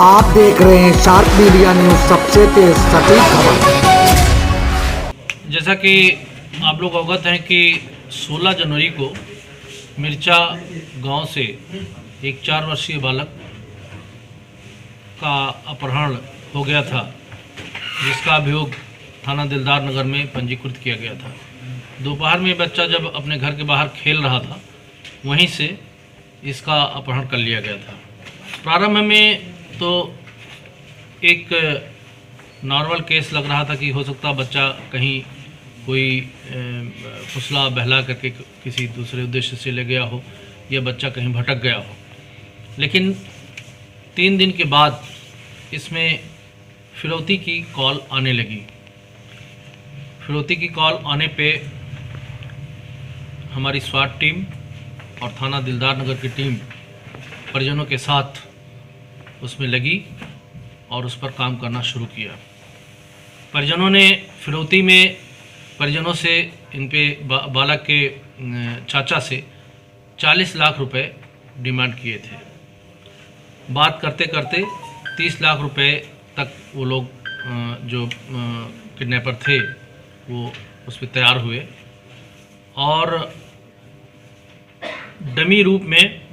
आप देख रहे हैं शार्प मीडिया न्यूज, सबसे तेज सटीक खबर। जैसा कि आप लोग अवगत हैं कि 16 जनवरी को मिर्चा गांव से एक 4 वर्षीय बालक का अपहरण हो गया था, जिसका अभियोग थाना दिलदार नगर में पंजीकृत किया गया था। दोपहर में बच्चा जब अपने घर के बाहर खेल रहा था, वहीं से इसका अपहरण कर लिया गया था। प्रारंभ में तो एक नॉर्मल केस लग रहा था कि हो सकता बच्चा कहीं कोई फुसला बहला करके किसी दूसरे उद्देश्य से ले गया हो या बच्चा कहीं भटक गया हो। लेकिन 3 दिन के बाद इसमें फिरौती की कॉल आने लगी। फिरौती की कॉल आने पे हमारी स्वाट टीम और थाना दिलदार नगर की टीम परिजनों के साथ उसमें लगी और उस पर काम करना शुरू किया। परिजनों ने फिरौती में परिजनों से इन पे बालक के चाचा से 40 लाख रुपए डिमांड किए थे। बात करते करते 30 लाख रुपए तक वो लोग जो किडनैपर थे वो उस पर तैयार हुए और डमी रूप में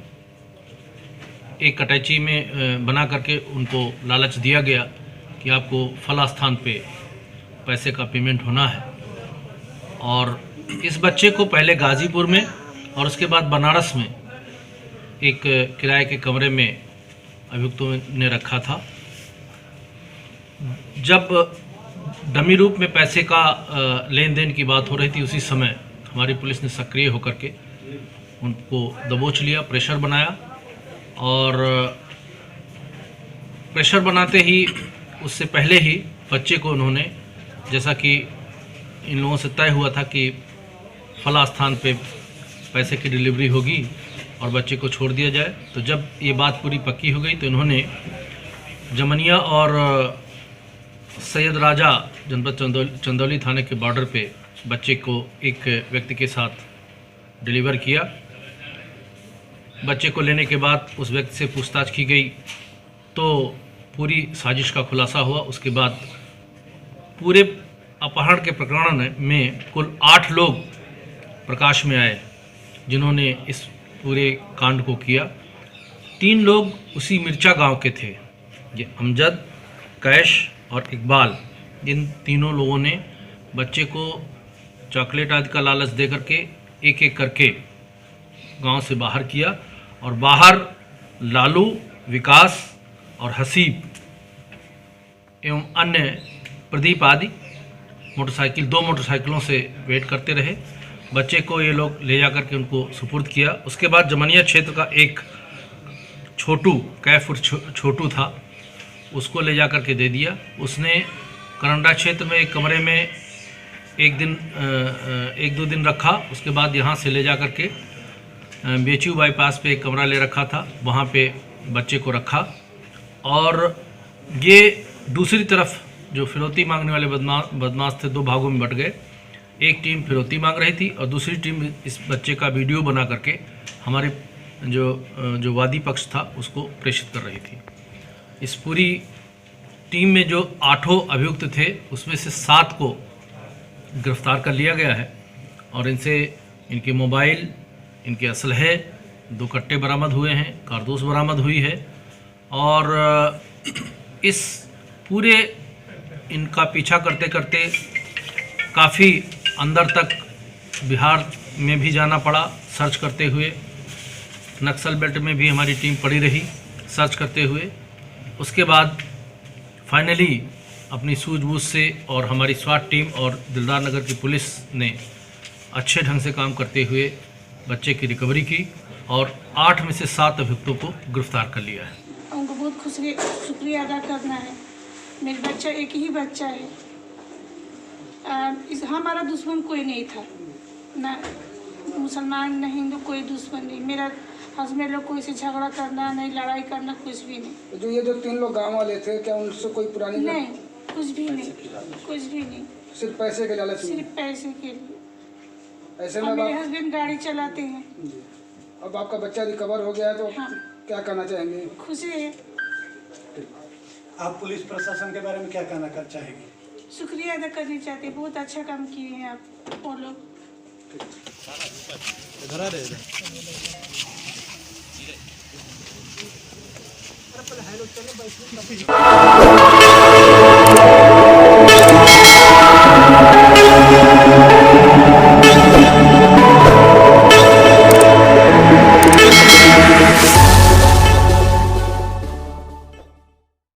एक कटैची में बना करके उनको लालच दिया गया कि आपको फला स्थान पे पैसे का पेमेंट होना है। और इस बच्चे को पहले गाज़ीपुर में और उसके बाद बनारस में एक किराए के कमरे में अभियुक्तों ने रखा था। जब डमी रूप में पैसे का लेन देन की बात हो रही थी, उसी समय हमारी पुलिस ने सक्रिय होकर के उनको दबोच लिया, प्रेशर बनाया और प्रेशर बनाते ही उससे पहले ही बच्चे को उन्होंने, जैसा कि इन लोगों से तय हुआ था कि फला स्थान पे पैसे की डिलीवरी होगी और बच्चे को छोड़ दिया जाए, तो जब ये बात पूरी पक्की हो गई तो इन्होंने जमनिया और सैयद राजा जनपद चंदौली थाने के बॉर्डर पे बच्चे को एक व्यक्ति के साथ डिलीवर किया। बच्चे को लेने के बाद उस व्यक्ति से पूछताछ की गई तो पूरी साजिश का खुलासा हुआ। उसके बाद पूरे अपहरण के प्रकरण में कुल 8 लोग प्रकाश में आए जिन्होंने इस पूरे कांड को किया। 3 लोग उसी मिर्चा गांव के थे, ये अमजद, कैश और इकबाल। इन तीनों लोगों ने बच्चे को चॉकलेट आदि का लालच दे करके एक एक करके गांव से बाहर किया और बाहर लालू, विकास और हसीब एवं अन्य प्रदीप आदि दो मोटरसाइकिलों से वेट करते रहे। बच्चे को ये लोग ले जा करके उनको सुपुर्द किया। उसके बाद जमनिया क्षेत्र का एक छोटू, कैफ छोटू था, उसको ले जा करके दे दिया। उसने करंडा क्षेत्र में एक कमरे में एक दो दिन रखा। उसके बाद यहाँ से ले जा करके बेचू बाईपास पे एक कमरा ले रखा था, वहाँ पे बच्चे को रखा। और ये दूसरी तरफ जो फिरौती मांगने वाले बदमाश थे, 2 भागों में बट गए। एक टीम फिरौती मांग रही थी और दूसरी टीम इस बच्चे का वीडियो बना करके हमारे जो वादी पक्ष था उसको प्रेषित कर रही थी। इस पूरी टीम में जो 8 अभियुक्त थे उसमें से 7 को गिरफ्तार कर लिया गया है और इनसे इनके मोबाइल, इनके असलहे, 2 कट्टे बरामद हुए हैं, कारतूस बरामद हुई है। और इस पूरे इनका पीछा करते करते काफ़ी अंदर तक बिहार में भी जाना पड़ा सर्च करते हुए। नक्सल बेल्ट में भी हमारी टीम पड़ी रही सर्च करते हुए। उसके बाद फाइनली अपनी सूझबूझ से और हमारी स्वाट टीम और दिलदार नगर की पुलिस ने अच्छे ढंग से काम करते हुए बच्चे की रिकवरी की और 8 में से 7 अभियुक्तों को गिरफ्तार कर लिया है। उनको बहुत शुक्रिया अदा करना है। मेरा बच्चा एक ही बच्चा है। हमारा दुश्मन कोई नहीं था, ना मुसलमान न हिंदू, कोई दुश्मन नहीं। मेरा हस्बैंड लोग कोई से झगड़ा करना नहीं, लड़ाई करना, कुछ भी नहीं। जो ये जो 3 लोग गांव वाले थे, क्या उनसे कोई पुरानी नहीं, कुछ भी नहीं, कुछ भी नहीं। सिर्फ पैसे के लालच में? सिर्फ पैसे के लिए। ऐसे में मेरे हस्बैंड गाड़ी चलाते हैं। अब आपका बच्चा रिकवर हो गया है तो हाँ। क्या करना चाहेंगे? खुशी है। आप पुलिस प्रशासन के बारे में क्या कहना कर चाहेंगे? शुक्रिया अदा करनी चाहती, बहुत अच्छा काम किए हैं आप वो लोग।